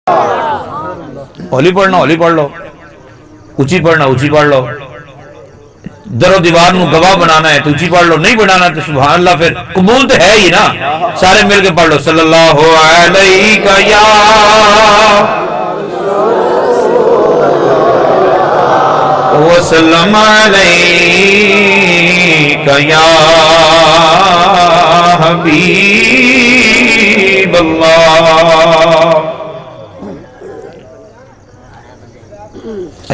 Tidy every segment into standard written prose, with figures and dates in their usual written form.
हौली पढ़ना हौली पढ़ लो, ऊंची पढ़ना ऊंची पढ़ लो। दरो दीवार में गवाह बनाना है तो ऊंची पढ़ लो, नहीं बनाना तो सुभान अल्लाह, फिर कबूल तो है ही ना। सारे मिलके पढ़ लो सल्लल्लाहु अलैहि वसल्लम अलैका या हबीब अल्लाह।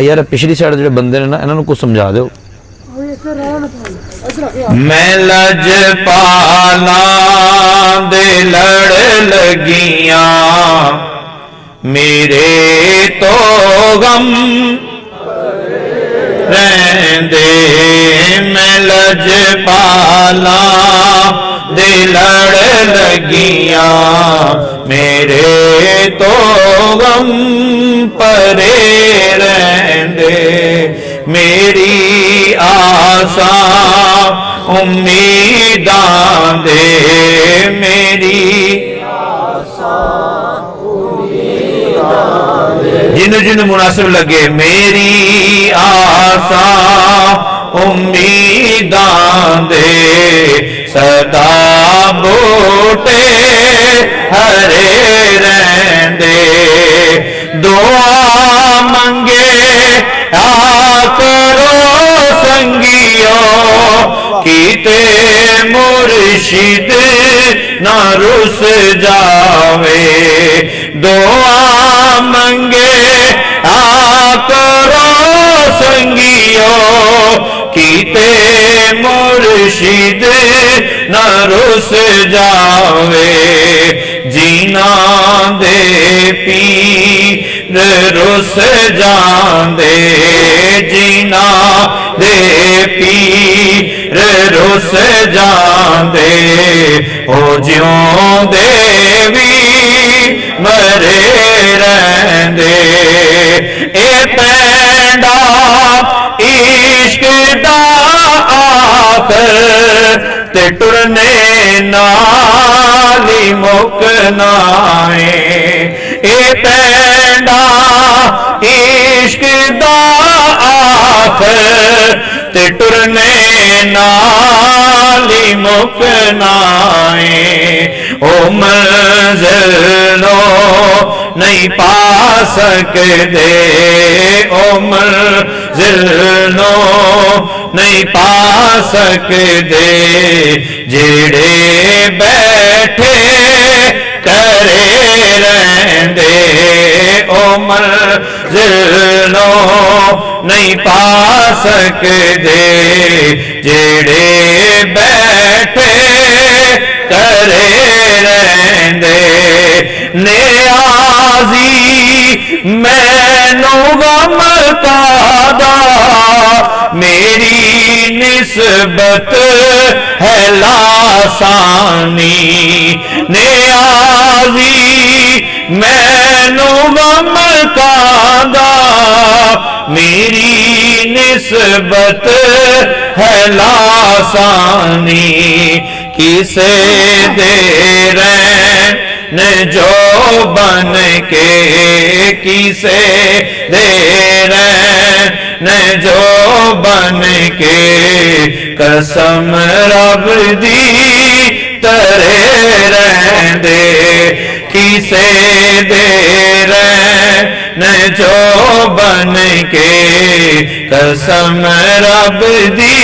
यार पिछली साइड जो बंदे ने ना इन्होंने कुछ समझा दो। मैं लजपाला दे लड़ लगिया मेरे तो गम रहंदे, मैं लजपाला दे लड़ लगिया मेरे तो गम परे रहंदे, मेरी आसा उम्मीदां दे, मेरी जिन्हें जिन्हें मुनासिब लगे, मेरी आसा उम्मीदां दे सदा बूटे हरे रहंदे, दुआ मंगे आ करो संगियो कीते मुर्शिद ना रुस जावे, दुआ मंगे आ करो संगियो कीते मुर्शिद ना रुस जावे, जीना दे पीर रुस जांदे, जीना दे पीर रुस जांदे, ओ ज्यों देवी मरे रहंदे, ए पैंडा इश्क दा आखर ते टुरने नाली मुकना है, ए पैंडा इश्क दा आखर ते टुरने नाली मुकना है, ओ मंज़िलो नहीं पा सकदे, ओ मंज़िलो नहीं पा सकदे, जेड़े बैठे करे रहंदे, ओ मंज़िलो नहीं पा सकदे, जेड़े बैठे करे रहंदे, नियाज़ी मैनू गम कादा मेरी निस्बत है लासानी, नियाज़ी मैनू गम कादा मेरी निस्बत है लासानी, किसे दे रैन जो बन के, किसे दे रैन जो बन के, कसम रब दी तरे रहंदे, किसे दे रैन जो बन के, कसम रब दी